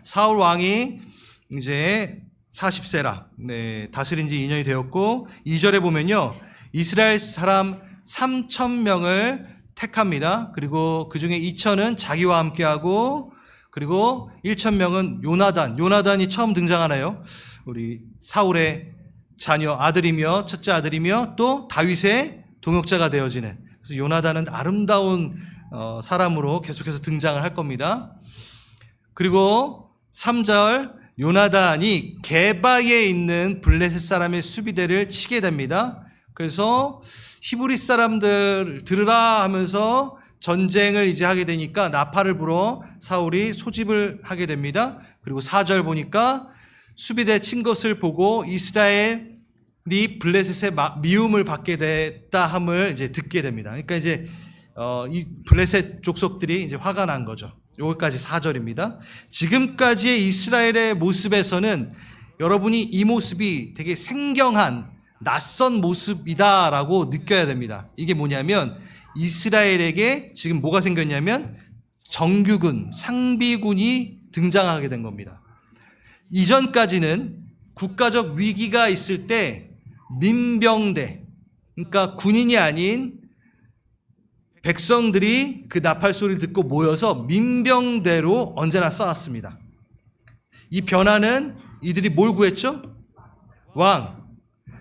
사울 왕이 이제 40세라 다스린 지 2년이 되었고 2절에 보면요. 이스라엘 사람 3,000명을 택합니다. 그리고 그 중에 2,000은 자기와 함께하고 그리고 1,000명은 요나단이 처음 등장하나요? 우리 사울의 자녀 아들이며 첫째 아들이며 또 다윗의 동역자가 되어지는, 그래서 요나단은 아름다운 사람으로 계속해서 등장을 할 겁니다. 그리고 3절 요나단이 게바에 있는 블레셋 사람의 수비대를 치게 됩니다. 그래서 히브리 사람들 들으라 하면서 전쟁을 이제 하게 되니까 나팔을 불어 사울이 소집을 하게 됩니다. 그리고 4절 보니까 수비대 친 것을 보고 이스라엘이 블레셋의 미움을 받게 됐다 함을 이제 듣게 됩니다. 그러니까 이제 이 블레셋 족속들이 이제 화가 난 거죠. 여기까지 4절입니다. 지금까지의 이스라엘의 모습에서는 여러분이 이 모습이 되게 생경한 낯선 모습이다라고 느껴야 됩니다. 이게 뭐냐면 이스라엘에게 지금 뭐가 생겼냐면 정규군, 상비군이 등장하게 된 겁니다. 이전까지는 국가적 위기가 있을 때 민병대, 그러니까 군인이 아닌 백성들이 그 나팔 소리를 듣고 모여서 민병대로 언제나 싸웠습니다. 이 변화는 이들이 뭘 구했죠? 왕.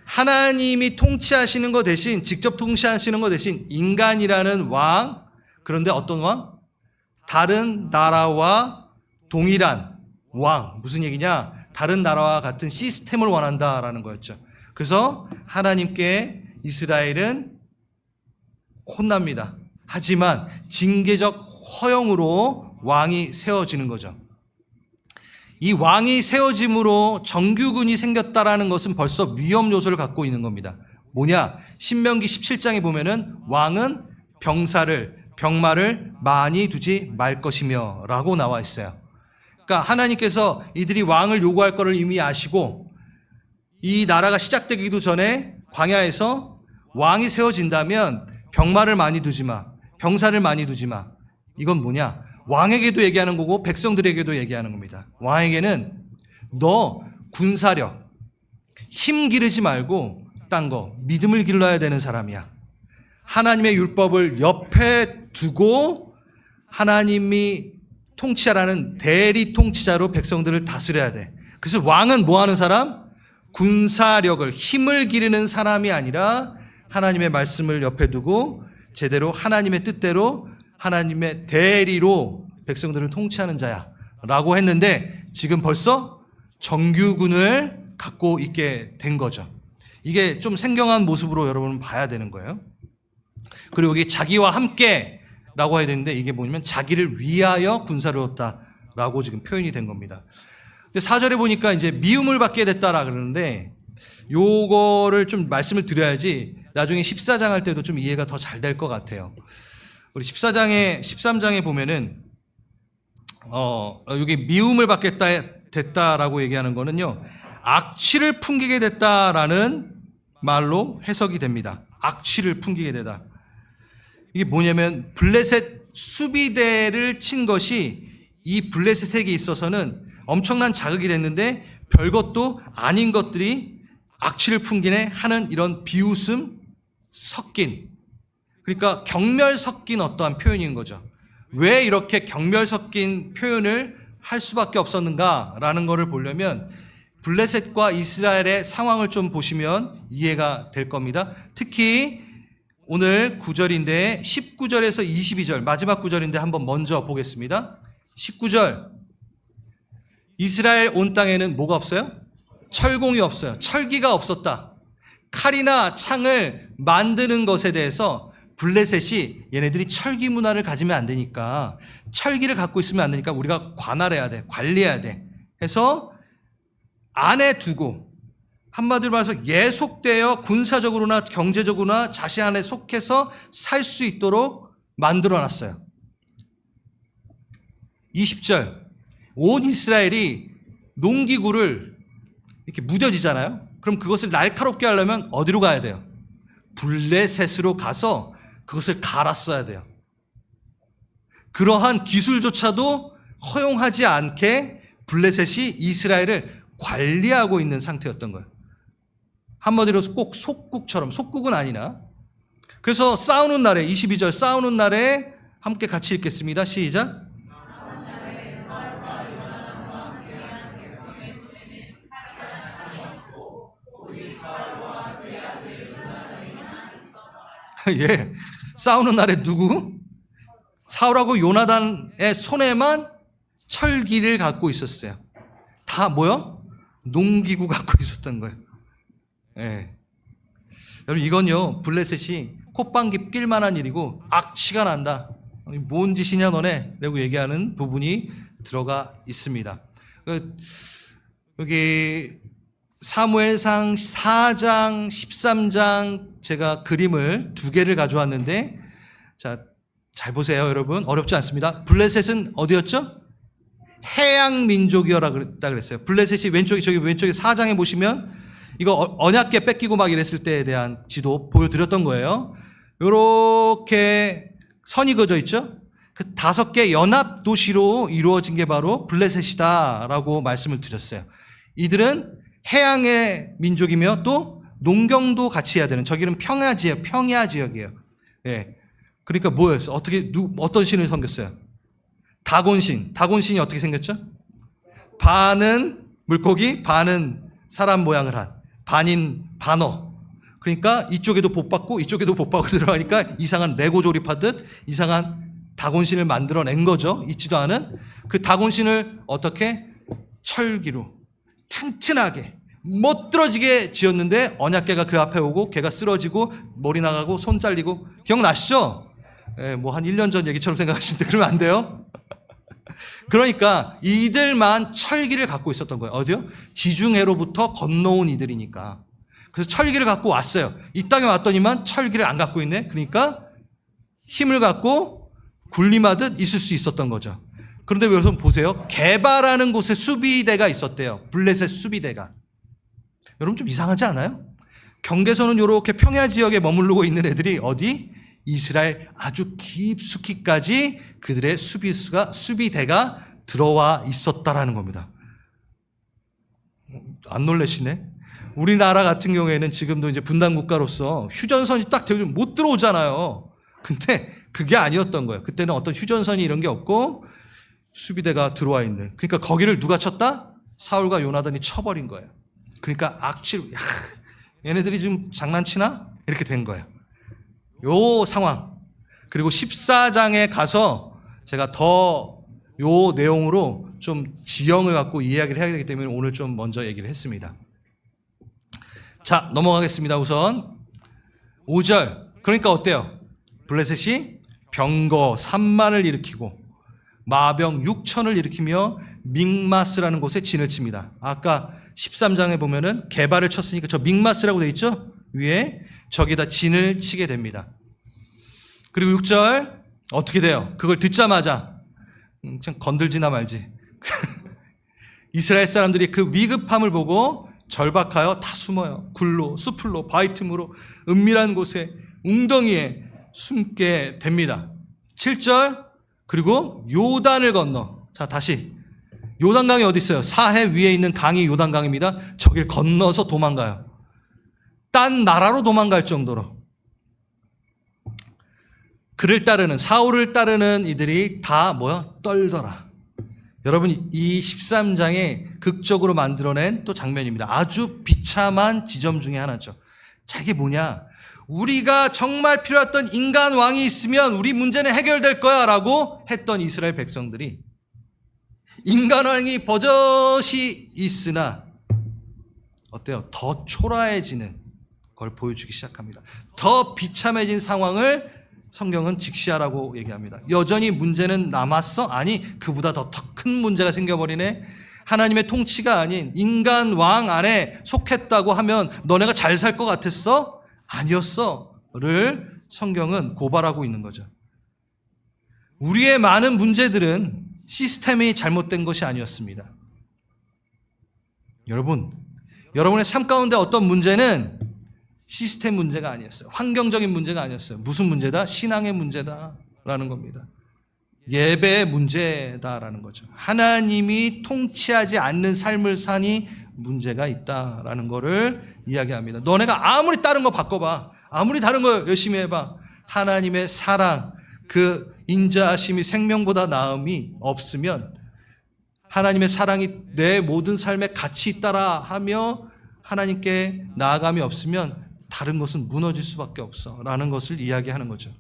하나님이 통치하시는 것 대신, 직접 통치하시는 것 대신 인간이라는 왕. 그런데 어떤 왕? 다른 나라와 동일한 왕. 무슨 얘기냐? 다른 나라와 같은 시스템을 원한다라는 거였죠. 그래서 하나님께 이스라엘은 혼납니다. 하지만 징계적 허용으로 왕이 세워지는 거죠. 이 왕이 세워짐으로 정규군이 생겼다라는 것은 벌써 위험 요소를 갖고 있는 겁니다. 뭐냐? 신명기 17장에 보면은 왕은 병마를 많이 두지 말 것이며 라고 나와 있어요. 그러니까 하나님께서 이들이 왕을 요구할 것을 이미 아시고 이 나라가 시작되기도 전에 광야에서 왕이 세워진다면 병마를 많이 두지 마. 병사를 많이 두지 마. 이건 뭐냐? 왕에게도 얘기하는 거고 백성들에게도 얘기하는 겁니다. 왕에게는 너 군사력, 힘 기르지 말고 딴 거, 믿음을 길러야 되는 사람이야. 하나님의 율법을 옆에 두고 하나님이 통치하라는 대리 통치자로 백성들을 다스려야 돼. 그래서 왕은 뭐 하는 사람? 군사력을, 힘을 기르는 사람이 아니라 하나님의 말씀을 옆에 두고 제대로 하나님의 뜻대로 하나님의 대리로 백성들을 통치하는 자야 라고 했는데 지금 벌써 정규군을 갖고 있게 된 거죠. 이게 좀 생경한 모습으로 여러분은 봐야 되는 거예요. 그리고 여기 자기와 함께 라고 해야 되는데 이게 뭐냐면 자기를 위하여 군사를 얻다 라고 지금 표현이 된 겁니다. 근데 4절에 보니까 이제 미움을 받게 됐다라 그러는데 요거를 좀 말씀을 드려야지 나중에 14장 할 때도 좀 이해가 더 잘 될 것 같아요. 우리 13장에 보면은, 여기 미움을 받게 됐다라고 얘기하는 거는요, 악취를 풍기게 됐다라는 말로 해석이 됩니다. 악취를 풍기게 되다. 이게 뭐냐면, 블레셋 수비대를 친 것이 이 블레셋에게 있어서는 엄청난 자극이 됐는데, 별것도 아닌 것들이 악취를 풍기네 하는 이런 비웃음 섞인, 그러니까 경멸 섞인 어떠한 표현인 거죠. 왜 이렇게 경멸 섞인 표현을 할 수밖에 없었는가라는 것을 보려면 블레셋과 이스라엘의 상황을 좀 보시면 이해가 될 겁니다. 특히 오늘 9절인데 19절에서 22절 마지막 9절인데 한번 먼저 보겠습니다. 19절 이스라엘 온 땅에는 뭐가 없어요? 철공이 없어요. 철기가 없었다. 칼이나 창을 만드는 것에 대해서 블레셋이 얘네들이 철기 문화를 가지면 안 되니까 철기를 갖고 있으면 안 되니까 우리가 관할해야 돼. 관리해야 돼. 해서 안에 두고 한마디로 말해서 예속되어 군사적으로나 경제적으로나 자신 안에 속해서 살 수 있도록 만들어놨어요. 20절 온 이스라엘이 농기구를 이렇게 무뎌지잖아요. 그럼 그것을 날카롭게 하려면 어디로 가야 돼요? 블레셋으로 가서 그것을 갈았어야 돼요. 그러한 기술조차도 허용하지 않게 블레셋이 이스라엘을 관리하고 있는 상태였던 거예요. 한마디로 꼭 속국처럼, 속국은 아니나. 그래서 싸우는 날에, 22절 싸우는 날에 함께 같이 읽겠습니다. 시작. 예, 싸우는 날에 누구? 사울하고 요나단의 손에만 철기를 갖고 있었어요. 다 뭐요? 농기구 갖고 있었던 거예요. 예. 여러분 이건요 블레셋이 콧방귀 낄 만한 일이고 악취가 난다. 뭔 짓이냐 너네? 라고 얘기하는 부분이 들어가 있습니다. 여기 사무엘상 4장, 13장 제가 그림을 2개를 가져왔는데 자, 잘 보세요 여러분. 어렵지 않습니다. 블레셋은 어디였죠? 해양 민족이어라 그랬어요. 블레셋이 왼쪽에 4장에 보시면 이거 언약궤 뺏기고 막 이랬을 때에 대한 지도 보여드렸던 거예요. 요렇게 선이 그어져 있죠? 그 5개 연합 도시로 이루어진 게 바로 블레셋이다라고 말씀을 드렸어요. 이들은 해양의 민족이며 또 농경도 같이 해야 되는 저기는 평야 지역이에요. 예. 그러니까 뭐였어? 어떤 신을 섬겼어요? 다곤신이 어떻게 생겼죠? 반은 물고기, 반은 사람 모양을 한 반인 반어. 그러니까 이쪽에도 복 받고 이쪽에도 복 받고 들어가니까 이상한 레고 조립하듯 이상한 다곤신을 만들어낸 거죠. 있지도 않은 그 다곤신을 어떻게 철기로 튼튼하게 멋들어지게 지었는데 언약궤가 그 앞에 오고 걔가 쓰러지고 머리 나가고 손 잘리고 기억나시죠? 예, 뭐 한 1년 전 얘기처럼 생각하시는데 그러면 안 돼요. 그러니까 이들만 철기를 갖고 있었던 거예요. 어디요? 지중해로부터 건너온 이들이니까. 그래서 철기를 갖고 왔어요. 이 땅에 왔더니만 철기를 안 갖고 있네. 그러니까 힘을 갖고 군림하듯 있을 수 있었던 거죠. 그런데 여러분 보세요. 게바라는 곳에 수비대가 있었대요. 블레셋 수비대가. 여러분 좀 이상하지 않아요? 경계선은 이렇게 평야 지역에 머무르고 있는 애들이 어디? 이스라엘 아주 깊숙이까지 그들의 수비대가 들어와 있었다라는 겁니다. 안 놀라시네? 우리나라 같은 경우에는 지금도 이제 분단 국가로서 휴전선이 딱 되면 못 들어오잖아요. 근데 그게 아니었던 거예요. 그때는 어떤 휴전선이 이런 게 없고 수비대가 들어와 있는. 그러니까 거기를 누가 쳤다? 사울과 요나단이 쳐버린 거예요. 그러니까 얘네들이 지금 장난치나? 이렇게 된 거예요. 요 상황. 그리고 14장에 가서 제가 더 요 내용으로 좀 지형을 갖고 이야기를 해야 되기 때문에 오늘 좀 먼저 얘기를 했습니다. 자, 넘어가겠습니다. 우선 5절. 그러니까 어때요? 블레셋이 병거 3만을 일으키고 마병 6천을 일으키며 믹마스라는 곳에 진을 칩니다. 아까 13장에 보면은 게바를 쳤으니까 저 믹마스라고 돼 있죠? 위에 저기다 진을 치게 됩니다. 그리고 6절 어떻게 돼요? 그걸 듣자마자 참 건들지나 말지. 이스라엘 사람들이 그 위급함을 보고 절박하여 다 숨어요. 굴로, 수풀로, 바위 틈으로 은밀한 곳에 웅덩이에 숨게 됩니다. 7절 그리고 요단을 건너. 자, 다시 요단강이 어디 있어요? 사해 위에 있는 강이 요단강입니다. 저길 건너서 도망가요. 딴 나라로 도망갈 정도로. 그를 따르는 사울을 따르는 이들이 다 떨더라. 여러분 이 13장에 극적으로 만들어낸 또 장면입니다. 아주 비참한 지점 중에 하나죠. 자, 이게 뭐냐? 우리가 정말 필요했던 인간 왕이 있으면 우리 문제는 해결될 거야 라고 했던 이스라엘 백성들이 인간 왕이 버젓이 있으나 어때요? 더 초라해지는 걸 보여주기 시작합니다. 더 비참해진 상황을 성경은 직시하라고 얘기합니다. 여전히 문제는 남았어? 아니, 그보다 더 큰 문제가 생겨버리네. 하나님의 통치가 아닌 인간 왕 안에 속했다고 하면 너네가 잘 살 것 같았어? 아니었어. 를 성경은 고발하고 있는 거죠. 우리의 많은 문제들은 시스템이 잘못된 것이 아니었습니다. 여러분의 삶 가운데 어떤 문제는 시스템 문제가 아니었어요. 환경적인 문제가 아니었어요. 무슨 문제다? 신앙의 문제다라는 겁니다. 예배의 문제다라는 거죠. 하나님이 통치하지 않는 삶을 사니 문제가 있다라는 거를 이야기합니다. 너네가 아무리 다른 거 바꿔봐, 아무리 다른 거 열심히 해봐, 하나님의 사랑, 그 인자하심이 생명보다 나음이 없으면, 하나님의 사랑이 내 모든 삶에 가치 있다라 하며 하나님께 나아감이 없으면 다른 것은 무너질 수밖에 없어 라는 것을 이야기하는 거죠.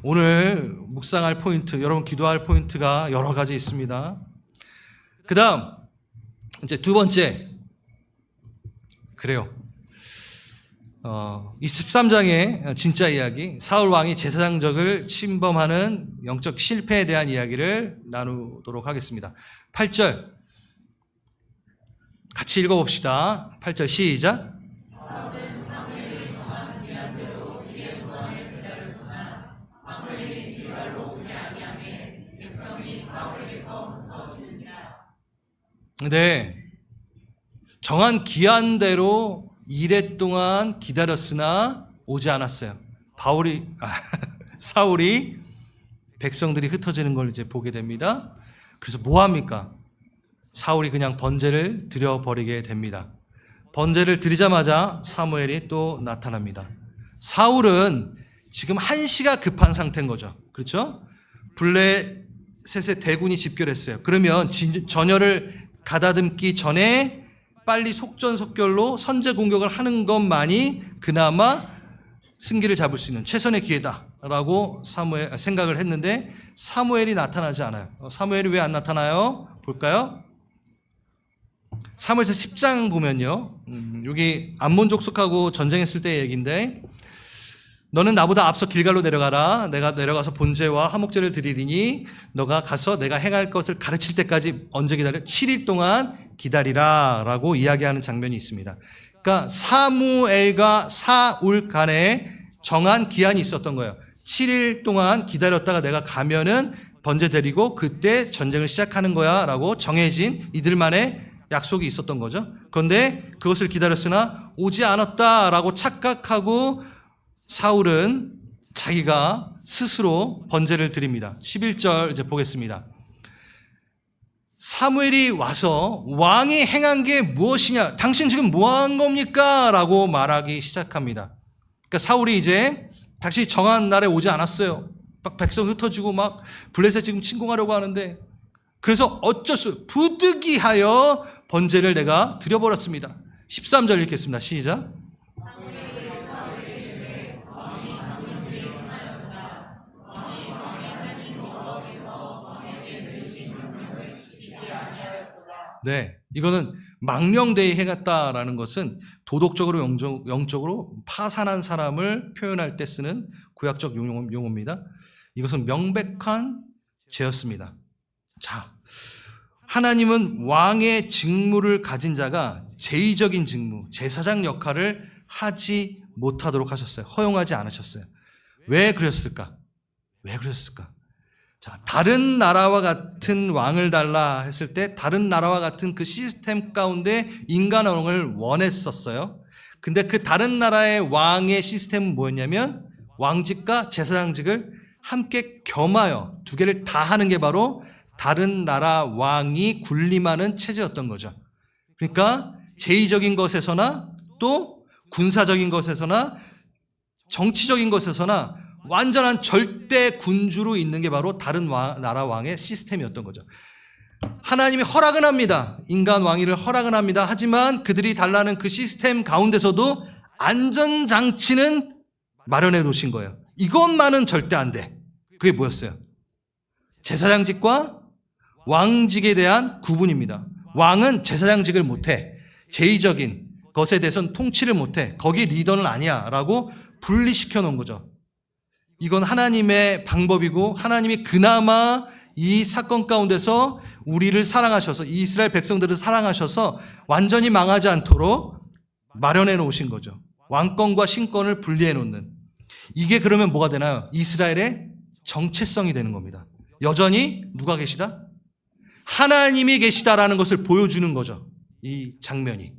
오늘 묵상할 포인트, 여러분 기도할 포인트가 여러 가지 있습니다. 그 다음 이제 두 번째, 그래요. 이 13장의 진짜 이야기, 사울 왕이 제사장적을 침범하는 영적 실패에 대한 이야기를 나누도록 하겠습니다. 8절 같이 읽어봅시다. 8절 시작. 네, 정한 기한대로 이래 동안 기다렸으나 오지 않았어요. 사울이 백성들이 흩어지는 걸 이제 보게 됩니다. 그래서 뭐 합니까? 사울이 그냥 번제를 드려버리게 됩니다. 번제를 드리자마자 사무엘이 또 나타납니다. 사울은 지금 한시가 급한 상태인 거죠. 그렇죠? 블레셋의 대군이 집결했어요. 그러면 전열을 가다듬기 전에 빨리 속전속결로 선제 공격을 하는 것만이 그나마 승기를 잡을 수 있는 최선의 기회다라고 생각을 했는데 사무엘이 나타나지 않아요. 사무엘이 왜 안 나타나요? 볼까요? 사무엘서 10장 보면요, 여기 암몬 족속하고 전쟁했을 때의 얘기인데, 너는 나보다 앞서 길갈로 내려가라. 내가 내려가서 본제와 화목제를 드리리니 너가 가서 내가 행할 것을 가르칠 때까지 언제 기다려? 7일 동안 기다리라 라고 이야기하는 장면이 있습니다. 그러니까 사무엘과 사울 간에 정한 기한이 있었던 거예요. 7일 동안 기다렸다가 내가 가면은 번제 드리고 그때 전쟁을 시작하는 거야 라고 정해진 이들만의 약속이 있었던 거죠. 그런데 그것을 기다렸으나 오지 않았다라고 착각하고 사울은 자기가 스스로 번제를 드립니다. 11절 이제 보겠습니다. 사무엘이 와서 왕이 행한 게 무엇이냐? 당신 지금 뭐 한 겁니까? 라고 말하기 시작합니다. 그러니까 사울이 이제 다시 정한 날에 오지 않았어요. 막 백성 흩어지고 막 블레셋 지금 침공하려고 하는데, 그래서 어쩔 수 부득이하여 번제를 내가 드려버렸습니다. 13절 읽겠습니다. 시작. 네, 이거는 망령되이 해갔다라는 것은 도덕적으로 영적으로 파산한 사람을 표현할 때 쓰는 구약적 용어입니다. 이것은 명백한 죄였습니다. 자, 하나님은 왕의 직무를 가진 자가 제의적인 직무, 제사장 역할을 하지 못하도록 하셨어요. 허용하지 않으셨어요. 왜 그랬을까? 왜 그랬을까? 자, 다른 나라와 같은 왕을 달라 했을 때 다른 나라와 같은 그 시스템 가운데 인간왕을 원했었어요. 근데 그 다른 나라의 왕의 시스템은 뭐였냐면 왕직과 제사장직을 함께 겸하여 두 개를 다 하는 게 바로 다른 나라 왕이 군림하는 체제였던 거죠. 그러니까 제의적인 것에서나 또 군사적인 것에서나 정치적인 것에서나 완전한 절대 군주로 있는 게 바로 다른 나라 왕의 시스템이었던 거죠. 하나님이 허락은 합니다. 인간 왕위를 허락은 합니다. 하지만 그들이 달라는 그 시스템 가운데서도 안전장치는 마련해 놓으신 거예요. 이것만은 절대 안 돼. 그게 뭐였어요? 제사장직과 왕직에 대한 구분입니다. 왕은 제사장직을 못해. 제의적인 것에 대해서는 통치를 못해. 거기 리더는 아니야 라고 분리시켜 놓은 거죠. 이건 하나님의 방법이고 하나님이 그나마 이 사건 가운데서 우리를 사랑하셔서 이스라엘 백성들을 사랑하셔서 완전히 망하지 않도록 마련해 놓으신 거죠. 왕권과 신권을 분리해 놓는. 이게 그러면 뭐가 되나요? 이스라엘의 정체성이 되는 겁니다. 여전히 누가 계시다? 하나님이 계시다라는 것을 보여주는 거죠. 이 장면이.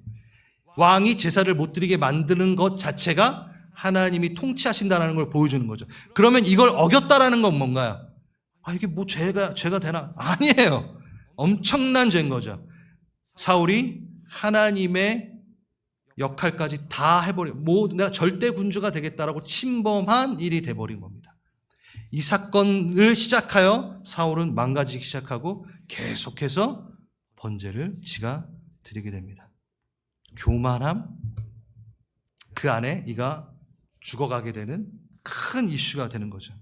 왕이 제사를 못 드리게 만드는 것 자체가 하나님이 통치하신다는 걸 보여주는 거죠. 그러면 이걸 어겼다라는 건 뭔가요? 이게 뭐 죄가 되나? 아니에요. 엄청난 죄인 거죠. 사울이 하나님의 역할까지 다 내가 절대 군주가 되겠다라고 침범한 일이 돼버린 겁니다. 이 사건을 시작하여 사울은 망가지기 시작하고 계속해서 번제를 지가 드리게 됩니다. 교만함, 그 안에 이가 죽어가게 되는 큰 이슈가 되는 거죠.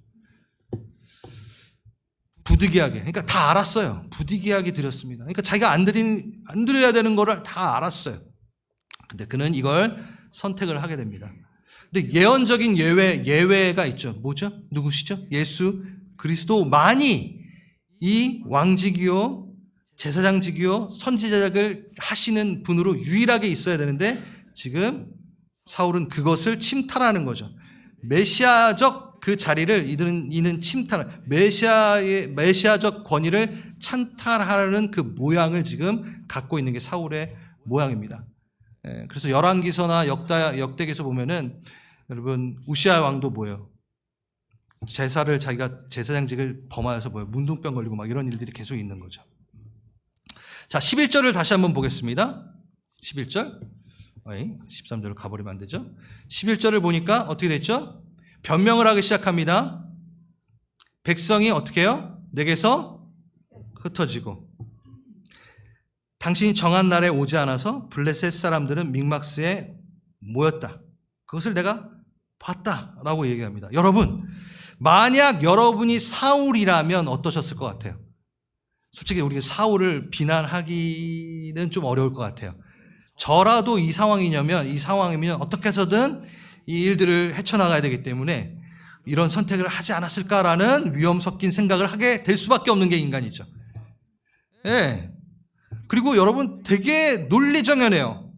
부득이하게, 그러니까 다 알았어요. 부득이하게 드렸습니다. 그러니까 자기가 안 드려야 되는 거를 다 알았어요. 근데 그는 이걸 선택을 하게 됩니다. 근데 예언적인 예외가 있죠. 뭐죠? 누구시죠? 예수 그리스도만이 이 왕직이요, 제사장직이요, 선지자직을 하시는 분으로 유일하게 있어야 되는데 지금 사울은 그것을 침탈하는 거죠. 메시아적 그 자리를 이는 침탈, 메시아적 권위를 찬탈하는 그 모양을 지금 갖고 있는 게 사울의 모양입니다. 그래서 열왕기서나 역대기서 보면은 여러분 우시아 왕도 뭐예요? 제사를 자기가 제사장직을 범하여서 뭐예요? 문둥병 걸리고 막 이런 일들이 계속 있는 거죠. 자, 11절을 다시 한번 보겠습니다. 11절. 13절을 가버리면 안 되죠. 11절을 보니까 어떻게 됐죠? 변명을 하기 시작합니다. 백성이 어떻게 해요? 내게서 흩어지고 당신이 정한 날에 오지 않아서 블레셋 사람들은 믹막스에 모였다. 그것을 내가 봤다라고 얘기합니다. 여러분, 만약 여러분이 사울이라면 어떠셨을 것 같아요? 솔직히 우리가 사울을 비난하기는 좀 어려울 것 같아요. 저라도 이 상황이면 어떻게 해서든 이 일들을 헤쳐나가야 되기 때문에 이런 선택을 하지 않았을까라는 위험 섞인 생각을 하게 될 수밖에 없는 게 인간이죠. 예. 그리고 여러분 되게 논리정연해요.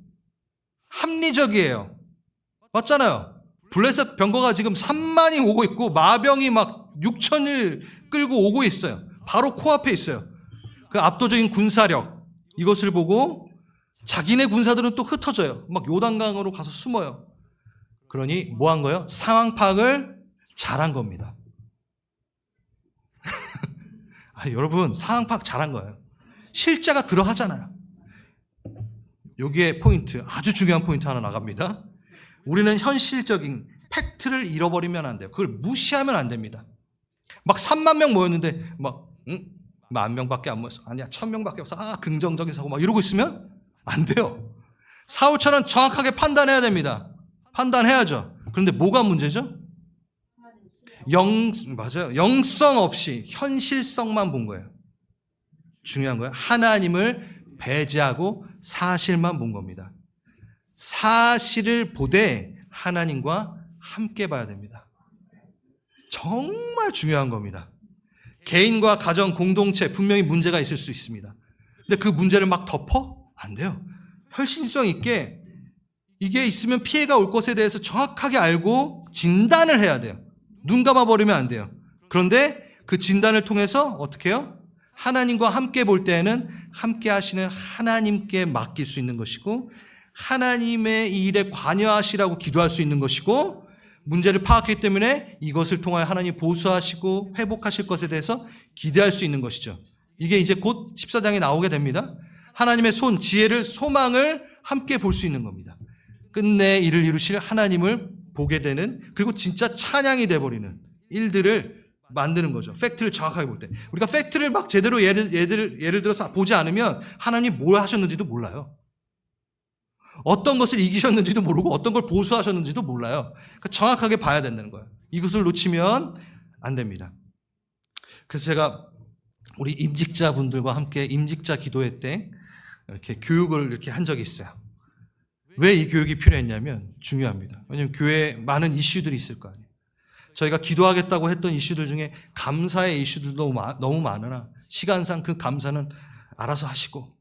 합리적이에요. 맞잖아요. 블레셋 병거가 지금 3만이 오고 있고 마병이 막 6천을 끌고 오고 있어요. 바로 코앞에 있어요. 그 압도적인 군사력, 이것을 보고 자기네 군사들은 또 흩어져요. 막 요단강으로 가서 숨어요. 그러니 뭐 한 거예요? 상황 파악을 잘한 겁니다. 여러분, 상황 파악 잘한 거예요. 실제가 그러하잖아요. 여기에 포인트, 아주 중요한 포인트 하나 나갑니다. 우리는 현실적인 팩트를 잃어버리면 안 돼요. 그걸 무시하면 안 됩니다. 막 3만 명 모였는데 막 10,000명밖에 안 모였어. 아니야, 1,000명밖에 없어. 긍정적인 사고 막 이러고 있으면 안 돼요. 사울처럼 정확하게 판단해야 됩니다. 판단해야죠. 그런데 뭐가 문제죠? 맞아요. 영성 없이 현실성만 본 거예요. 중요한 거예요. 하나님을 배제하고 사실만 본 겁니다. 사실을 보되 하나님과 함께 봐야 됩니다. 정말 중요한 겁니다. 개인과 가정, 공동체 분명히 문제가 있을 수 있습니다. 근데 그 문제를 막 덮어? 안 돼요. 혈신성 있게 이게 있으면 피해가 올 것에 대해서 정확하게 알고 진단을 해야 돼요. 눈 감아버리면 안 돼요. 그런데 그 진단을 통해서 어떻게 해요? 하나님과 함께 볼 때에는 함께 하시는 하나님께 맡길 수 있는 것이고 하나님의 이 일에 관여하시라고 기도할 수 있는 것이고 문제를 파악했기 때문에 이것을 통하여 하나님 보수하시고 회복하실 것에 대해서 기대할 수 있는 것이죠. 이게 이제 곧 14장에 나오게 됩니다. 하나님의 손, 지혜를, 소망을 함께 볼 수 있는 겁니다. 끝내 일을 이루실 하나님을 보게 되는, 그리고 진짜 찬양이 돼버리는 일들을 만드는 거죠. 팩트를 정확하게 볼 때. 우리가 팩트를 막 제대로 예를 들어서 보지 않으면 하나님이 뭘 하셨는지도 몰라요. 어떤 것을 이기셨는지도 모르고 어떤 걸 보수하셨는지도 몰라요. 그러니까 정확하게 봐야 된다는 거예요. 이것을 놓치면 안 됩니다. 그래서 제가 우리 임직자분들과 함께 임직자 기도회 때 이렇게 교육을 이렇게 한 적이 있어요. 왜 이 교육이 필요했냐면 중요합니다. 왜냐하면 교회에 많은 이슈들이 있을 거 아니에요. 저희가 기도하겠다고 했던 이슈들 중에 감사의 이슈들도 너무 많으나 시간상 그 감사는 알아서 하시고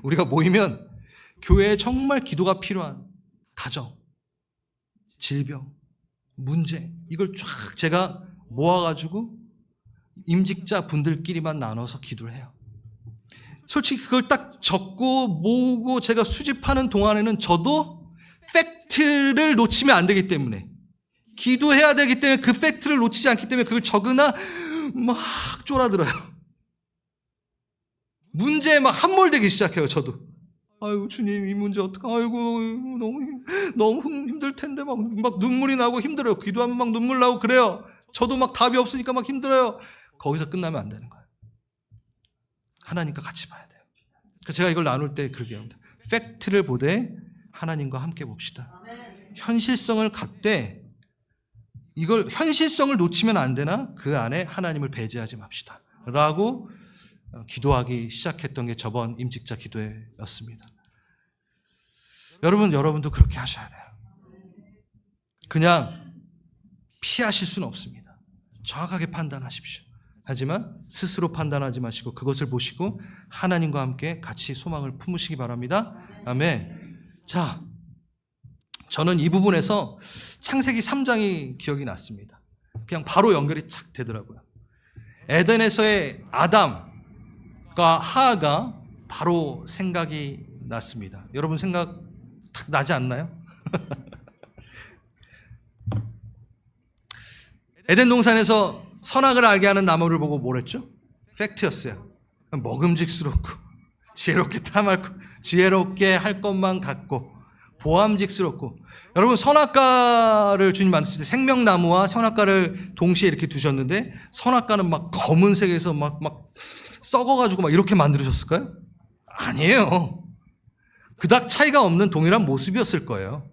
우리가 모이면 교회에 정말 기도가 필요한 가정, 질병, 문제 이걸 쫙 제가 모아가지고 임직자 분들끼리만 나눠서 기도를 해요. 솔직히 그걸 딱 적고 모으고 제가 수집하는 동안에는 저도 팩트를 놓치면 안 되기 때문에 기도해야 되기 때문에 그 팩트를 놓치지 않기 때문에 그걸 적으나 막 쫄아들어요. 문제에 막 함몰되기 시작해요. 저도. 아이고 주님 이 문제 어떡하? 아이고 너무 힘들 텐데 막 눈물이 나고 힘들어요. 기도하면 막 눈물 나고 그래요. 저도 막 답이 없으니까 막 힘들어요. 거기서 끝나면 안 되는 거예요. 하나님과 같이 봐야 돼요. 그래서 제가 이걸 나눌 때 그렇게 합니다. 팩트를 보되 하나님과 함께 봅시다. 현실성을 갖되 이걸 현실성을 놓치면 안 되나 그 안에 하나님을 배제하지 맙시다 라고 기도하기 시작했던 게 저번 임직자 기도회였습니다. 여러분도 그렇게 하셔야 돼요. 그냥 피하실 수는 없습니다. 정확하게 판단하십시오. 하지만 스스로 판단하지 마시고 그것을 보시고 하나님과 함께 같이 소망을 품으시기 바랍니다. 아멘. 자, 저는 이 부분에서 창세기 3장이 기억이 났습니다. 그냥 바로 연결이 착 되더라고요. 에덴에서의 아담과 하하가 바로 생각이 났습니다. 여러분 생각 탁 나지 않나요? 에덴 동산에서 선악을 알게 하는 나무를 보고 뭐랬죠? 팩트였어요. 먹음직스럽고 지혜롭게 탐하고 지혜롭게 할 것만 같고 보암직스럽고. 여러분 선악과를 주님 만드실 때 생명나무와 선악과를 동시에 이렇게 두셨는데 선악과는 막 검은색에서 막 썩어가지고 막 이렇게 만들어졌을까요? 아니에요. 그닥 차이가 없는 동일한 모습이었을 거예요.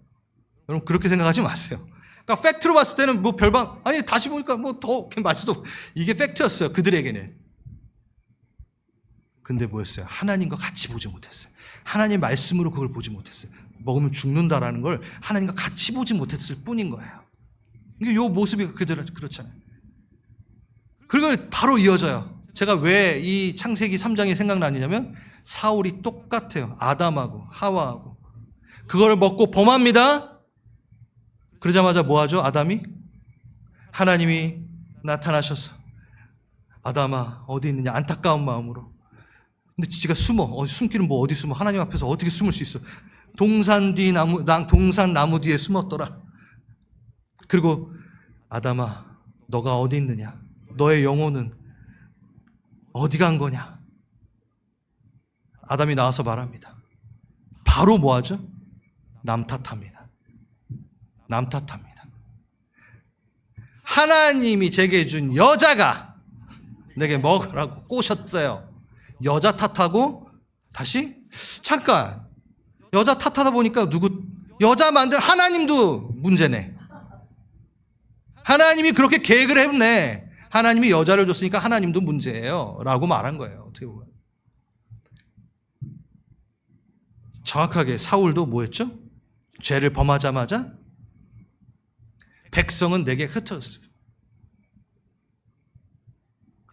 여러분 그렇게 생각하지 마세요. 그러니까 팩트로 봤을 때는 뭐 별방 아니 다시 보니까 뭐 더 맛있어. 이게 팩트였어요. 그들에게는. 근데 뭐였어요? 하나님과 같이 보지 못했어요. 하나님 말씀으로 그걸 보지 못했어요. 먹으면 죽는다라는 걸 하나님과 같이 보지 못했을 뿐인 거예요. 이게 요 모습이 그렇잖아요. 그리고 바로 이어져요. 제가 왜 이 창세기 3장이 생각나냐면 사울이 똑같아요. 아담하고 하와하고. 그걸 먹고 범합니다. 그러자마자 뭐 하죠? 아담이? 하나님이 나타나셔서 아담아 어디 있느냐 안타까운 마음으로. 근데 지가 숨어. 숨기는 뭐 어디 숨어? 하나님 앞에서 어떻게 숨을 수 있어? 동산 나무 뒤에 숨었더라. 그리고 아담아 너가 어디 있느냐? 너의 영혼은 어디 간 거냐? 아담이 나와서 말합니다. 바로 뭐 하죠? 남 탓합니다. 남 탓합니다. 하나님이 제게 준 여자가 내게 먹으라고 꼬셨어요. 여자 탓하고 다시 잠깐 여자 탓하다 보니까 여자 만든 하나님도 문제네. 하나님이 그렇게 계획을 했네. 하나님이 여자를 줬으니까 하나님도 문제예요 라고 말한 거예요. 어떻게 보면 정확하게 사울도 뭐였죠? 죄를 범하자마자 백성은 내게 흩어졌어요.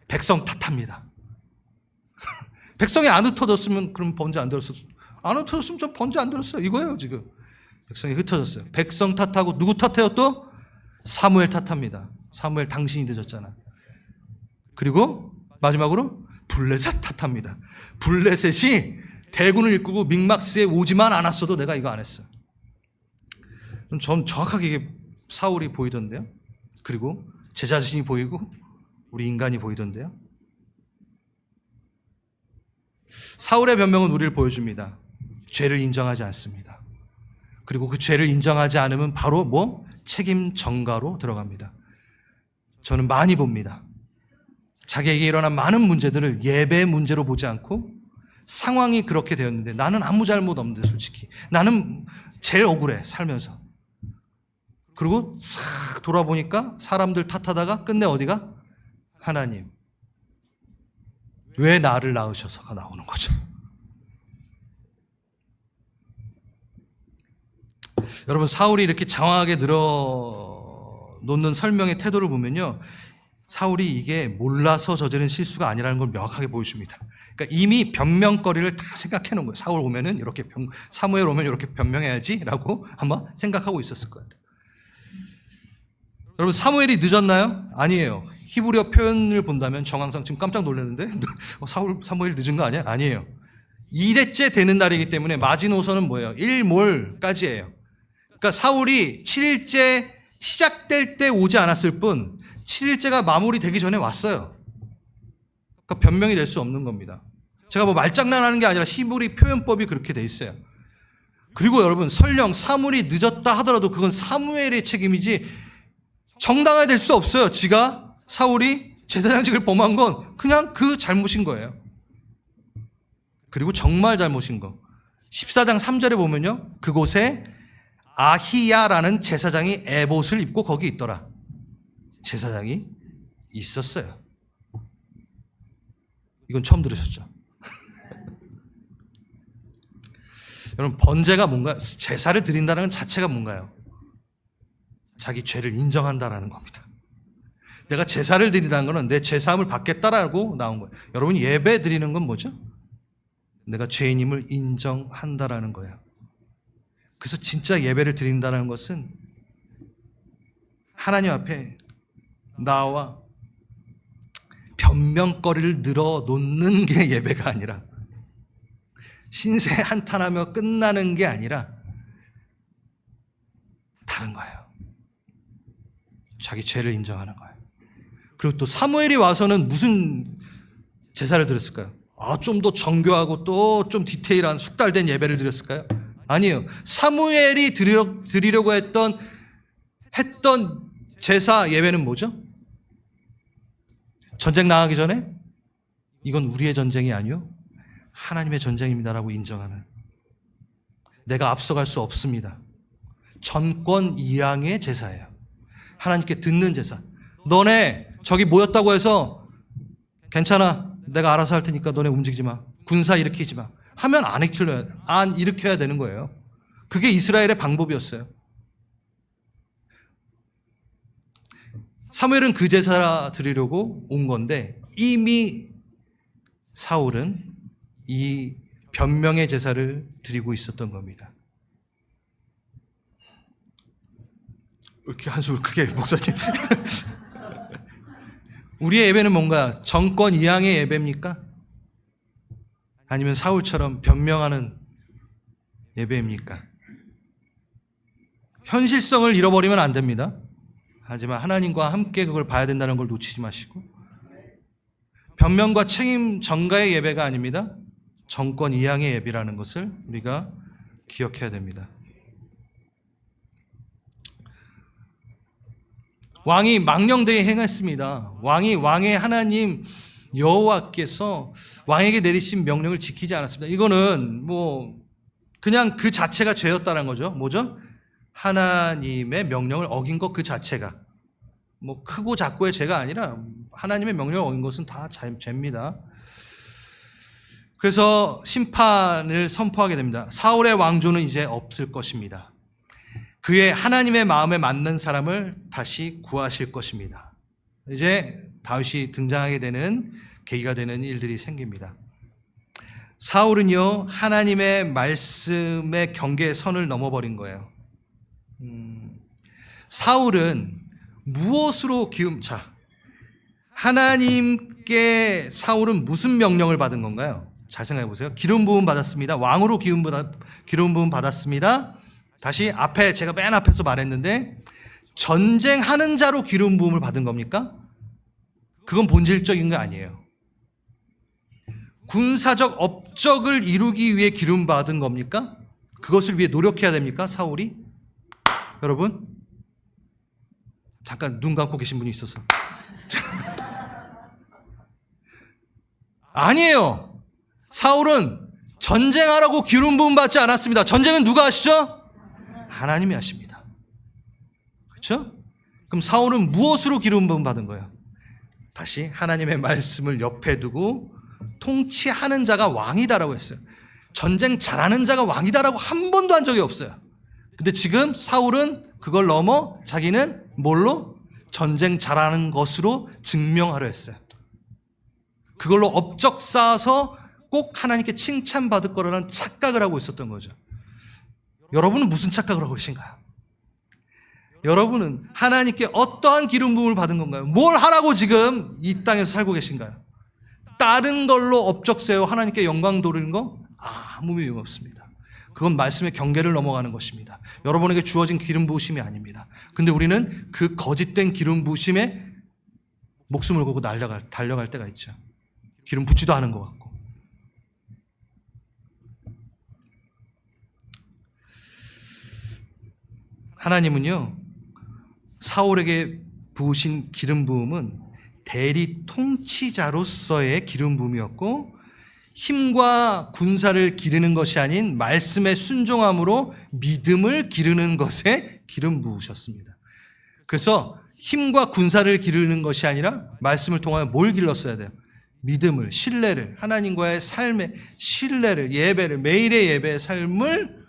백성 탓합니다. 백성이 안 흩어졌으면 그럼 번제 안 들었어. 안 흩어졌으면 저 번제 안 들었어요. 이거예요 지금. 백성이 흩어졌어요. 백성 탓하고 누구 탓해요 또? 사무엘 탓합니다. 사무엘 당신이 늦었잖아. 그리고 마지막으로 블레셋 탓합니다. 블레셋이 대군을 이끌고 믹막스에 오지만 않았어도 내가 이거 안 했어. 전 정확하게 이게 사울이 보이던데요. 그리고 제 자신이 보이고 우리 인간이 보이던데요. 사울의 변명은 우리를 보여줍니다. 죄를 인정하지 않습니다. 그리고 그 죄를 인정하지 않으면 바로 뭐? 책임 전가로 들어갑니다. 저는 많이 봅니다. 자기에게 일어난 많은 문제들을 예배 문제로 보지 않고 상황이 그렇게 되었는데 나는 아무 잘못 없는데 솔직히 나는 제일 억울해 살면서. 그리고 싹 돌아보니까 사람들 탓하다가 끝내 어디가? 하나님 왜 나를 낳으셔서가 나오는 거죠. 여러분 사울이 이렇게 장황하게 늘어놓는 설명의 태도를 보면요, 사울이 이게 몰라서 저지른 실수가 아니라는 걸 명확하게 보여줍니다. 그러니까 이미 변명거리를 다 생각해 놓은 거예요. 사울 오면은 이렇게 사무엘 오면 이렇게 변명해야지라고 아마 생각하고 있었을 거예요. 여러분 사무엘이 늦었나요? 아니에요. 히브리어 표현을 본다면 정황상 지금 깜짝 놀랐는데 사무엘 늦은 거 아니야? 아니에요. 2대째 되는 날이기 때문에 마지노선은 뭐예요? 1몰까지예요. 그러니까 사울이 7일째 시작될 때 오지 않았을 뿐 7일째가 마무리되기 전에 왔어요. 그러니까 변명이 될 수 없는 겁니다. 제가 뭐 말장난하는 게 아니라 히브리 표현법이 그렇게 돼 있어요. 그리고 여러분, 설령 사물이 늦었다 하더라도 그건 사무엘의 책임이지 정당화가 될 수 없어요. 사울이 제사장직을 범한 건 그냥 그 잘못인 거예요. 그리고 정말 잘못인 거. 14장 3절에 보면요, 그곳에 아히야라는 제사장이 에봇을 입고 거기 있더라. 제사장이 있었어요. 이건 처음 들으셨죠? 여러분, 번제가 뭔가, 제사를 드린다는 것 자체가 뭔가요? 자기 죄를 인정한다라는 겁니다. 내가 제사를 드린다는 것은 내 죄사함을 받겠다라고 나온 거예요. 여러분, 예배 드리는 건 뭐죠? 내가 죄인임을 인정한다라는 거예요. 그래서 진짜 예배를 드린다는 것은 하나님 앞에 나와 변명거리를 늘어놓는 게 예배가 아니라, 신세 한탄하며 끝나는 게 아니라 다른 거예요. 자기 죄를 인정하는 거예요. 그리고 또 사무엘이 와서는 무슨 제사를 드렸을까요? 좀 더 정교하고 또 좀 디테일한 숙달된 예배를 드렸을까요? 아니에요. 사무엘이 드리려고 했던 제사 예배는 뭐죠? 전쟁 나가기 전에 이건 우리의 전쟁이 아니요, 하나님의 전쟁입니다라고 인정하는, 내가 앞서갈 수 없습니다. 전권 이양의 제사예요. 하나님께 듣는 제사. 너네 저기 모였다고 해서 괜찮아, 내가 알아서 할 테니까 너네 움직이지 마, 군사 일으키지 마 하면 안 일으켜야 되는 거예요. 그게 이스라엘의 방법이었어요. 사무엘은 그 제사 드리려고 온 건데 이미 사울은 이 변명의 제사를 드리고 있었던 겁니다. 왜 이렇게 한숨을 크게, 목사님? 우리의 예배는 뭔가 정권 이양의 예배입니까? 아니면 사울처럼 변명하는 예배입니까? 현실성을 잃어버리면 안 됩니다. 하지만 하나님과 함께 그걸 봐야 된다는 걸 놓치지 마시고, 변명과 책임 전가의 예배가 아닙니다. 정권 이양의 예배라는 것을 우리가 기억해야 됩니다. 왕이 망령되이 행했습니다. 왕의 하나님 여호와께서 왕에게 내리신 명령을 지키지 않았습니다. 이거는 그냥 그 자체가 죄였다는 거죠. 뭐죠? 하나님의 명령을 어긴 것 그 자체가, 크고 작고의 죄가 아니라 하나님의 명령을 어긴 것은 다 죄입니다. 그래서 심판을 선포하게 됩니다. 사울의 왕조는 이제 없을 것입니다. 그의 하나님의 마음에 맞는 사람을 다시 구하실 것입니다. 이제 다윗이 등장하게 되는 계기가 되는 일들이 생깁니다. 사울은요, 하나님의 말씀의 경계의 선을 넘어버린 거예요. 사울은 무엇으로 하나님께 사울은 무슨 명령을 받은 건가요? 잘 생각해 보세요. 기름 부음 받았습니다. 왕으로 기름 부음 받았습니다. 다시 제가 맨 앞에서 말했는데, 전쟁하는 자로 기름 부음을 받은 겁니까? 그건 본질적인 거 아니에요. 군사적 업적을 이루기 위해 기름 받은 겁니까? 그것을 위해 노력해야 됩니까, 사울이? 여러분, 잠깐 눈 감고 계신 분이 있어서. 아니에요. 사울은 전쟁하라고 기름 부음 받지 않았습니다. 전쟁은 누가 하시죠? 하나님이 하십니다. 그렇죠? 그럼 사울은 무엇으로 기름 부음 받은 거예요? 다시 하나님의 말씀을 옆에 두고 통치하는 자가 왕이다라고 했어요. 전쟁 잘하는 자가 왕이다라고 한 번도 한 적이 없어요. 근데 지금 사울은 그걸 넘어 자기는 뭘로? 전쟁 잘하는 것으로 증명하려 했어요. 그걸로 업적 쌓아서 꼭 하나님께 칭찬받을 거라는 착각을 하고 있었던 거죠. 여러분은 무슨 착각을 하고 계신가요? 여러분은 하나님께 어떠한 기름 부음을 받은 건가요? 뭘 하라고 지금 이 땅에서 살고 계신가요? 다른 걸로 업적 세워 하나님께 영광 돌리는 거 아무 의미 없습니다. 그건 말씀의 경계를 넘어가는 것입니다. 여러분에게 주어진 기름 부으심이 아닙니다. 근데 우리는 그 거짓된 기름 부으심에 목숨을 걸고 달려갈 때가 있죠. 기름 붓지도 않은 것 같고. 하나님은요, 사울에게 부으신 기름 부음은 대리 통치자로서의 기름 부음이었고, 힘과 군사를 기르는 것이 아닌 말씀의 순종함으로 믿음을 기르는 것에 기름 부으셨습니다. 그래서 힘과 군사를 기르는 것이 아니라 말씀을 통하여 뭘 길렀어야 돼요? 믿음을, 신뢰를, 하나님과의 삶의 신뢰를, 예배를, 매일의 예배의 삶을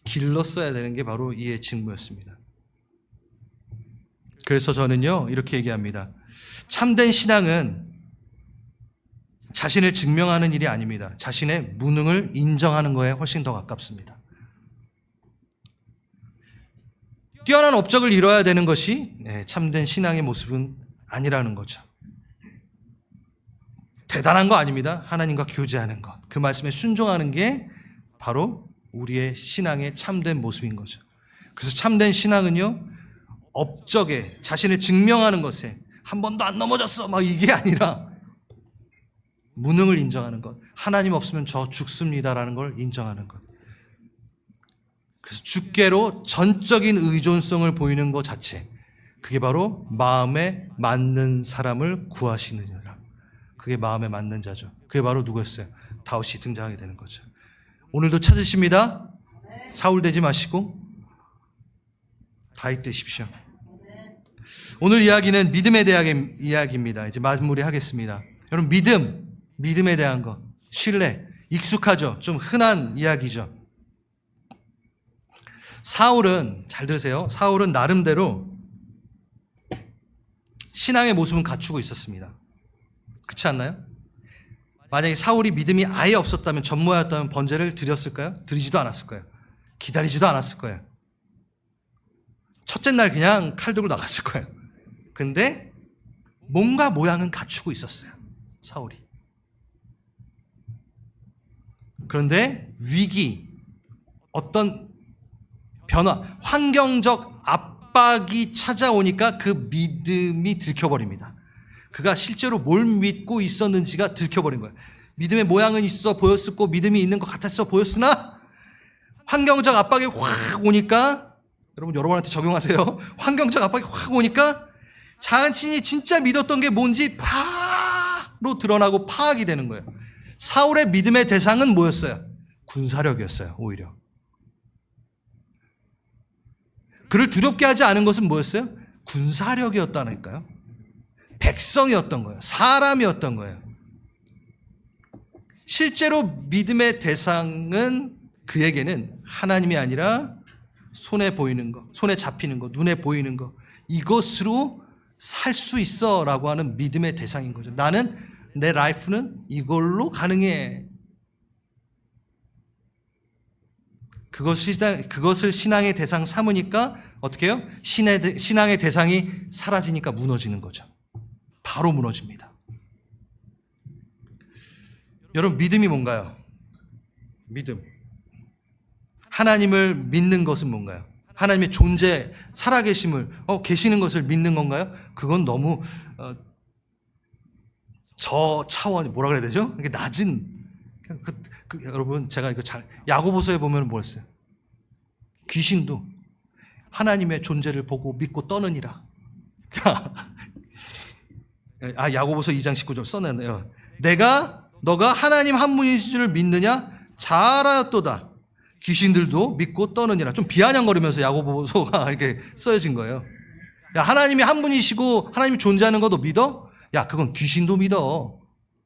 길렀어야 되는 게 바로 이의 직무였습니다. 그래서 저는요, 이렇게 얘기합니다. 참된 신앙은 자신을 증명하는 일이 아닙니다. 자신의 무능을 인정하는 거에 훨씬 더 가깝습니다. 뛰어난 업적을 이뤄야 되는 것이 참된 신앙의 모습은 아니라는 거죠. 대단한 거 아닙니다. 하나님과 교제하는 것, 그 말씀에 순종하는 게 바로 우리의 신앙의 참된 모습인 거죠. 그래서 참된 신앙은요, 업적에, 자신을 증명하는 것에 한 번도 안 넘어졌어 막 이게 아니라 무능을 인정하는 것, 하나님 없으면 저 죽습니다라는 걸 인정하는 것. 그래서 주께로 전적인 의존성을 보이는 것 자체, 그게 바로 마음에 맞는 사람을 구하시느니라. 그게 마음에 맞는 자죠. 그게 바로 누구였어요? 다윗이 등장하게 되는 거죠. 오늘도 찾으십니다. 사울 되지 마시고 다윗 되십시오. 오늘 이야기는 믿음에 대한 이야기입니다. 이제 마무리하겠습니다. 여러분, 믿음에 대한 것, 신뢰, 익숙하죠? 좀 흔한 이야기죠. 사울은, 잘 들으세요. 사울은 나름대로 신앙의 모습은 갖추고 있었습니다. 그렇지 않나요? 만약에 사울이 믿음이 아예 없었다면, 전무하였다면 번제를 드렸을까요? 드리지도 않았을 거예요. 기다리지도 않았을 거예요. 첫째 날 그냥 칼 들고 나갔을 거예요. 근데 뭔가 모양은 갖추고 있었어요, 사울이. 그런데 위기, 어떤 변화, 환경적 압박이 찾아오니까 그 믿음이 들켜버립니다. 그가 실제로 뭘 믿고 있었는지가 들켜버린 거예요. 믿음의 모양은 있어 보였었고 믿음이 있는 것 같았어 보였으나 환경적 압박이 확 오니까, 여러분한테 적용하세요. 환경적 압박이 확 오니까 자신이 진짜 믿었던 게 뭔지 바로 드러나고 파악이 되는 거예요. 사울의 믿음의 대상은 뭐였어요? 군사력이었어요. 오히려 그를 두렵게 하지 않은 것은 뭐였어요? 군사력이었다니까요. 백성이었던 거예요. 사람이었던 거예요. 실제로 믿음의 대상은 그에게는 하나님이 아니라 손에 보이는 거, 손에 잡히는 거, 눈에 보이는 거, 이것으로 살 수 있어 라고 하는 믿음의 대상인 거죠. 나는, 내 라이프는 이걸로 가능해. 그것을 신앙의 대상 삼으니까 어떻게 해요? 신앙의 대상이 사라지니까 무너지는 거죠. 바로 무너집니다. 여러분, 믿음이 뭔가요? 믿음. 하나님을 믿는 것은 뭔가요? 하나님의 존재, 살아계심을, 계시는 것을 믿는 건가요? 그건 너무 저 차원, 뭐라 그래야 되죠? 이게 낮은, 여러분, 제가 이거 야고보서에 보면 뭐였어요? 귀신도 하나님의 존재를 보고 믿고 떠느니라. 야고보서 2장 19절 써내네요. 너가 하나님 한 분이신 줄 믿느냐? 잘하였도다. 귀신들도 믿고 떠느니라. 좀 비아냥거리면서 야고보서가 이렇게 써진 거예요. 야, 하나님이 한 분이시고 하나님이 존재하는 거 너 믿어? 야, 그건 귀신도 믿어.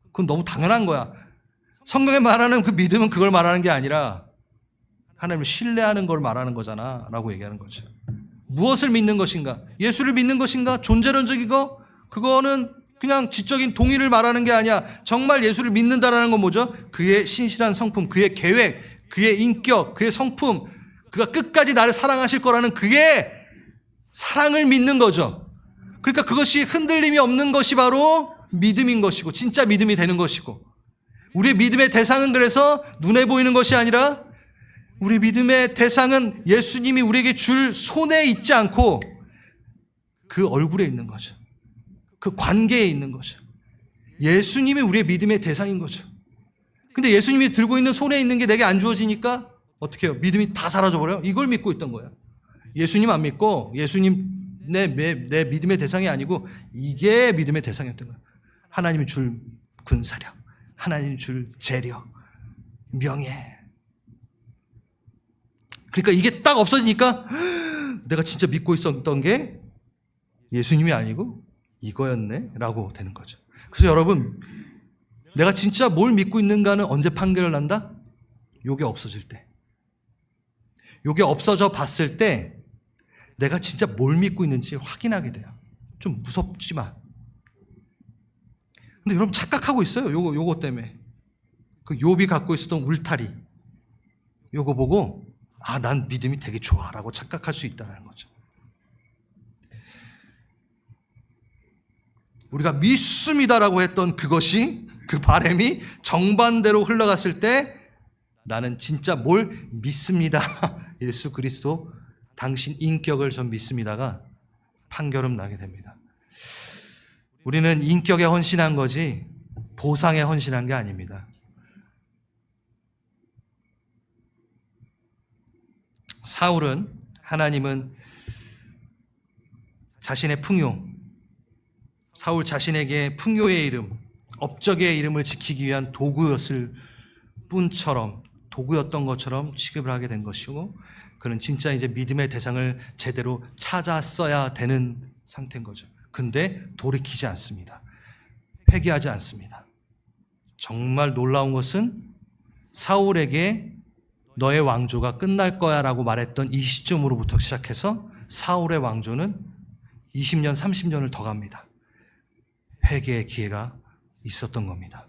그건 너무 당연한 거야. 성경에 말하는 그 믿음은 그걸 말하는 게 아니라 하나님을 신뢰하는 걸 말하는 거잖아 라고 얘기하는 거죠. 무엇을 믿는 것인가? 예수를 믿는 것인가? 존재론적인 거? 그거는 그냥 지적인 동의를 말하는 게 아니야. 정말 예수를 믿는다라는 건 뭐죠? 그의 신실한 성품, 그의 계획, 그의 인격, 그의 성품, 그가 끝까지 나를 사랑하실 거라는 그의 사랑을 믿는 거죠. 그러니까 그것이 흔들림이 없는 것이 바로 믿음인 것이고, 진짜 믿음이 되는 것이고, 우리의 믿음의 대상은 그래서 눈에 보이는 것이 아니라 우리 믿음의 대상은 예수님이 우리에게 줄 손에 있지 않고 그 얼굴에 있는 거죠. 그 관계에 있는 거죠. 예수님이 우리의 믿음의 대상인 거죠. 근데 예수님이 들고 있는 손에 있는 게 내게 안 주어지니까 어떻게 해요? 믿음이 다 사라져버려요? 이걸 믿고 있던 거예요. 예수님 안 믿고 예수님 내 믿음의 대상이 아니고 이게 믿음의 대상이었던 거예요. 하나님이 줄 군사력, 하나님이 줄 재력, 명예. 그러니까 이게 딱 없어지니까 내가 진짜 믿고 있었던 게 예수님이 아니고 이거였네 라고 되는 거죠. 그래서 여러분, 내가 진짜 뭘 믿고 있는가는 언제 판결을 난다? 요게 없어질 때. 요게 없어져 봤을 때 내가 진짜 뭘 믿고 있는지 확인하게 돼요. 좀 무섭지만. 근데 여러분 착각하고 있어요. 요거 때문에. 그 욥이 갖고 있었던 울타리. 요거 보고 아, 난 믿음이 되게 좋아라고 착각할 수 있다는 거죠. 우리가 믿습니다라고 했던 그것이, 그 바람이 정반대로 흘러갔을 때 나는 진짜 뭘 믿습니다. 예수 그리스도 당신 인격을 전 믿습니다가 판결음 나게 됩니다. 우리는 인격에 헌신한 거지 보상에 헌신한 게 아닙니다. 사울은, 하나님은 자신의 풍요, 사울 자신에게 풍요의 이름, 업적의 이름을 지키기 위한 도구였을 뿐처럼, 도구였던 것처럼 취급을 하게 된 것이고, 그는 진짜 이제 믿음의 대상을 제대로 찾았어야 되는 상태인 거죠. 근데 돌이키지 않습니다. 회개하지 않습니다. 정말 놀라운 것은 사울에게 너의 왕조가 끝날 거야 라고 말했던 이 시점으로부터 시작해서 사울의 왕조는 20년, 30년을 더 갑니다. 회개의 기회가 있었던 겁니다.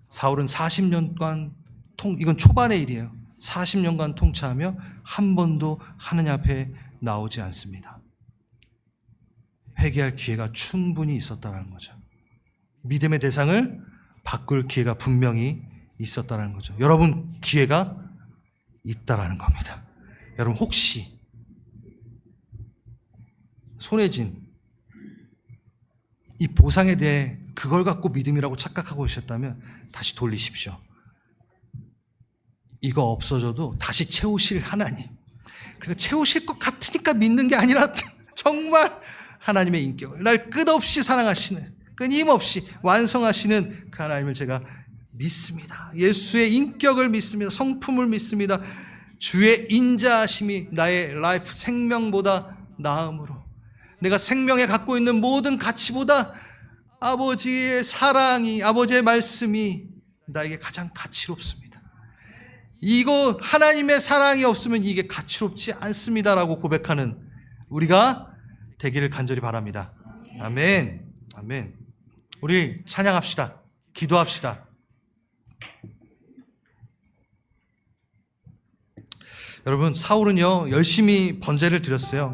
사울은 40년간 이건 초반의 일이에요. 40년간 통치하며 한 번도 하느님 앞에 나오지 않습니다. 회개할 기회가 충분히 있었다는 거죠. 믿음의 대상을 바꿀 기회가 분명히 있었다는 거죠. 여러분, 기회가 있다라는 겁니다. 여러분, 혹시 손에 쥔 이 보상에 대해 그걸 갖고 믿음이라고 착각하고 계셨다면 다시 돌리십시오. 이거 없어져도 다시 채우실 하나님. 그러니까 채우실 것 같으니까 믿는 게 아니라 정말 하나님의 인격을 날 끝없이 사랑하시는, 끊임없이 완성하시는 그 하나님을 제가 믿습니다. 예수의 인격을 믿습니다. 성품을 믿습니다. 주의 인자하심이 나의 라이프, 생명보다 나음으로, 내가 생명에 갖고 있는 모든 가치보다 아버지의 사랑이, 아버지의 말씀이 나에게 가장 가치롭습니다. 이거 하나님의 사랑이 없으면 이게 가치롭지 않습니다라고 고백하는 우리가 되기를 간절히 바랍니다. 아멘. 아멘. 우리 찬양합시다. 기도합시다. 여러분, 사울은요 열심히 번제를 드렸어요.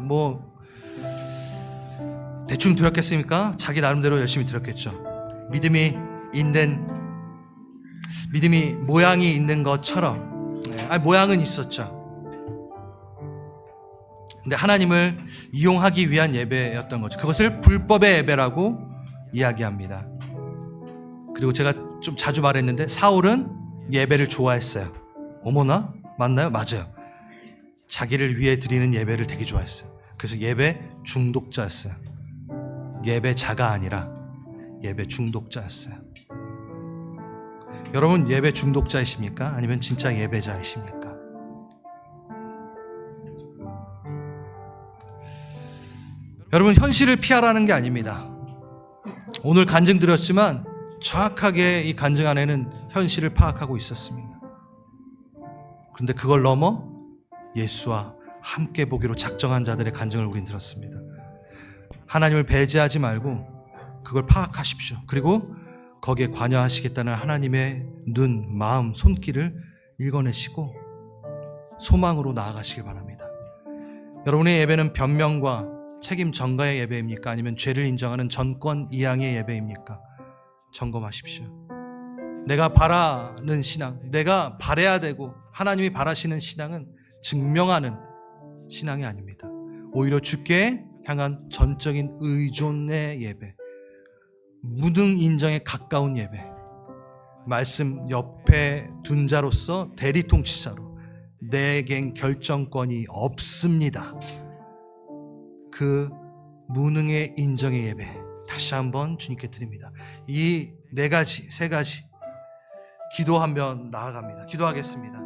대충 드렸겠습니까? 자기 나름대로 열심히 드렸겠죠. 믿음이 모양이 있는 것처럼, 모양은 있었죠. 근데 하나님을 이용하기 위한 예배였던 거죠. 그것을 불법의 예배라고 이야기합니다. 그리고 제가 좀 자주 말했는데 사울은 예배를 좋아했어요. 어머나? 맞나요? 맞아요. 자기를 위해 드리는 예배를 되게 좋아했어요. 그래서 예배 중독자였어요. 예배자가 아니라 예배 중독자였어요. 여러분, 예배 중독자이십니까? 아니면 진짜 예배자이십니까? 여러분, 현실을 피하라는 게 아닙니다. 오늘 간증 드렸지만 정확하게 이 간증 안에는 현실을 파악하고 있었습니다. 그런데 그걸 넘어 예수와 함께 보기로 작정한 자들의 간증을 우린 들었습니다. 하나님을 배제하지 말고 그걸 파악하십시오. 그리고 거기에 관여하시겠다는 하나님의 눈, 마음, 손길을 읽어내시고 소망으로 나아가시길 바랍니다. 여러분의 예배는 변명과 책임 전가의 예배입니까? 아니면 죄를 인정하는 전권 이양의 예배입니까? 점검하십시오. 내가 바라는 신앙, 내가 바라야 되고 하나님이 바라시는 신앙은 증명하는 신앙이 아닙니다. 오히려 주께 향한 전적인 의존의 예배, 무등 인정에 가까운 예배, 말씀 옆에 둔 자로서 대리통치자로 내겐 결정권이 없습니다. 그 무능의 인정의 예배 다시 한번 주님께 드립니다. 이 네 가지, 세 가지 기도하며 나아갑니다. 기도하겠습니다.